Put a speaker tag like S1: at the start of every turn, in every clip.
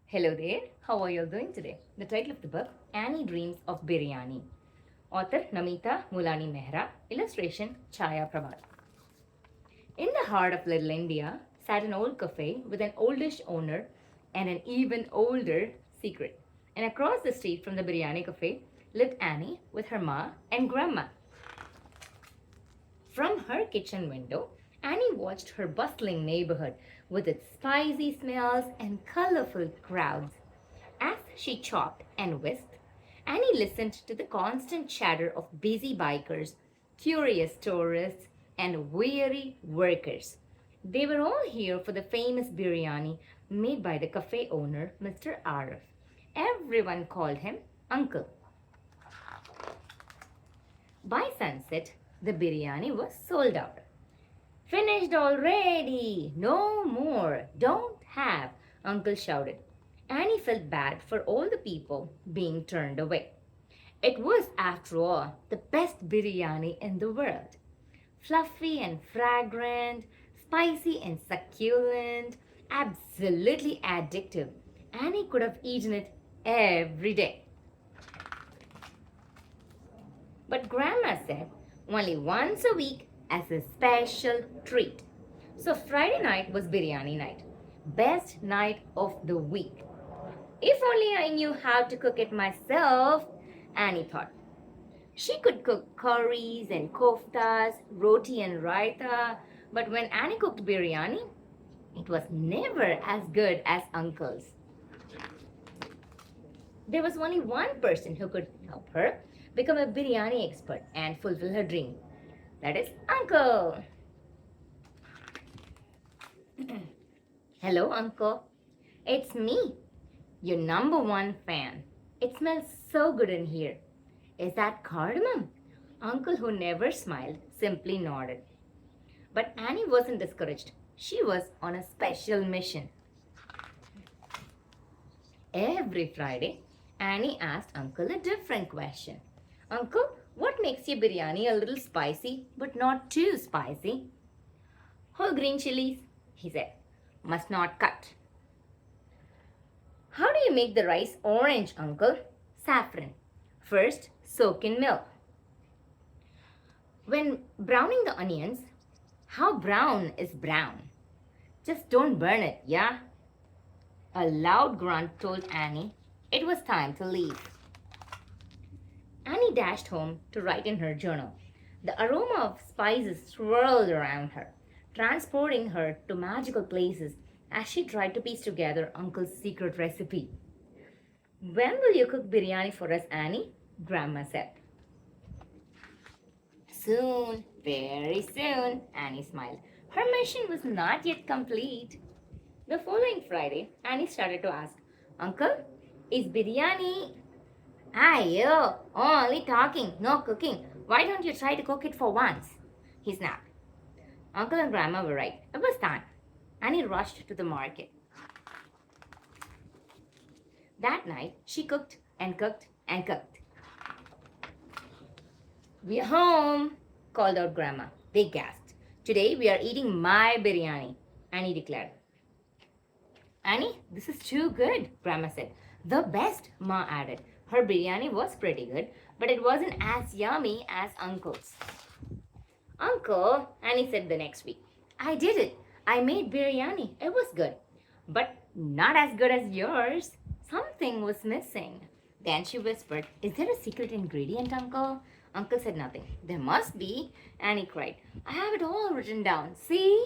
S1: Hello there, how are you all doing today? The title of the book, Annie Dreams of Biryani. Author NAMITA, MOOLANI, MEHRA. Illustration Chaya Prabhat. In the heart of little India sat an old cafe with an oldish owner and an even older secret. And across the street from the Biryani cafe lived Annie with her ma and grandma. From her kitchen window, Annie watched her bustling neighborhood with its spicy smells and colorful crowds. As she chopped and whisked, Annie listened to the constant chatter of busy bikers, curious tourists, and weary workers. They were all here for the famous biryani made by the cafe owner, Mr. Arif. Everyone called him Uncle. By sunset, the biryani was sold out. Finished already! No more! Don't have! Uncle shouted. Annie felt bad for all the people being turned away. It was, after all, the best biryani in the world. Fluffy and fragrant, spicy and succulent, absolutely addictive. Annie could have eaten it every day. But Grandma said only once a week as a special treat. So Friday night was biryani night. Best night of the week. If only I knew how to cook it myself, Annie thought. She could cook curries and koftas, roti and raita, but when Annie cooked biryani, it was never as good as Uncle's. There was only one person who could help her become a biryani expert and fulfill her dream. That is Uncle. Hello, Uncle. It's me, your number one fan. It smells so good in here. Is that cardamom? Uncle, who never smiled, simply nodded. But Annie wasn't discouraged. She was on a special mission. Every Friday, Annie asked Uncle a different question. Uncle, what makes your biryani a little spicy but not too spicy? Whole green chilies, he said. Must not cut. How do you make the rice orange, Uncle? Saffron. First, soak in milk. When browning the onions, how brown is brown? Just don't burn it, yeah? A loud grunt told Annie it was time to leave. Annie dashed home to write in her journal. The aroma of spices swirled around her, transporting her to magical places as she tried to piece together Uncle's secret recipe. When will you cook biryani for us, Annie? Grandma said. Soon, very soon, Annie smiled. Her mission was not yet complete. The following Friday, Annie started to ask, Uncle, is biryani... Ayo, only talking, no cooking. Why don't you try to cook it for once? He snapped. Uncle and Grandma were right. It was time. Annie rushed to the market. That night, she cooked and cooked and cooked. We're home, called out Grandma. They gasped. Today we are eating my biryani, Annie declared. Annie, this is too good, Grandma said. The best, Ma added. Her biryani was pretty good, but it wasn't as yummy as Uncle's. Uncle, Annie said the next week, I did it. I made biryani. It was good, but not as good as yours. Something was missing. Then she whispered, Is there a secret ingredient, Uncle? Uncle said nothing. There must be, Annie cried. I have it all written down. See?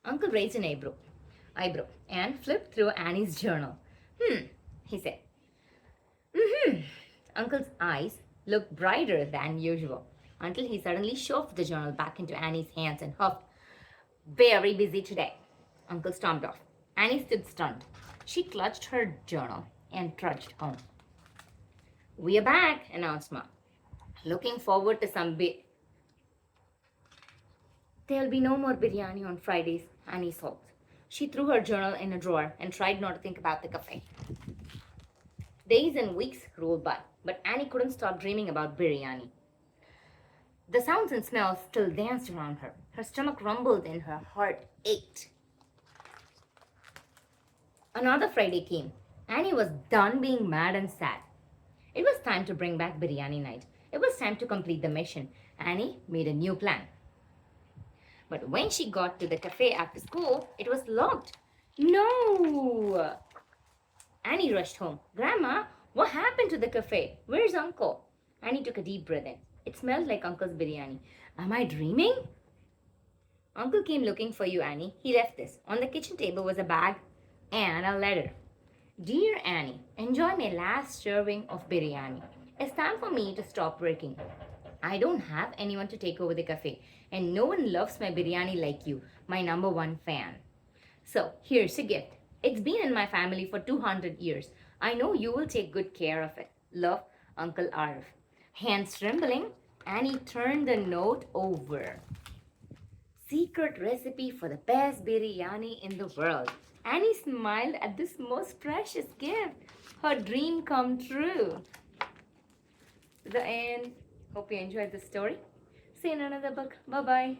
S1: Uncle raised an eyebrow and flipped through Annie's journal. He said. Uncle's eyes looked brighter than usual until he suddenly shoved the journal back into Annie's hands and huffed. Very busy today. Uncle stomped off. Annie stood stunned. She clutched her journal and trudged home. We are back, announced Ma. Looking forward to some There'll be no more biryani on Fridays, Annie sulked. She threw her journal in a drawer and tried not to think about the cafe. Days and weeks rolled by, but Annie couldn't stop dreaming about biryani. The sounds and smells still danced around her. Her stomach rumbled and her heart ached. Another Friday came. Annie was done being mad and sad. It was time to bring back biryani night. It was time to complete the mission. Annie made a new plan. But when she got to the cafe after school, it was locked. No! Annie rushed home. Grandma, what happened to the cafe? Where's Uncle? Annie took a deep breath in. It smelled like Uncle's biryani. Am I dreaming? Uncle came looking for you, Annie. He left this. On the kitchen table was a bag and a letter. Dear Annie, enjoy my last serving of biryani. It's time for me to stop working. I don't have anyone to take over the cafe, and no one loves my biryani like you, my number one fan. So, here's a gift. It's been in my family for 200 years. I know you will take good care of it. Love, Uncle Arif. Hands trembling, Annie turned the note over. Secret recipe for the best biryani in the world. Annie smiled at this most precious gift. Her dream come true. To the end. Hope you enjoyed the story. See you in another book. Bye-bye.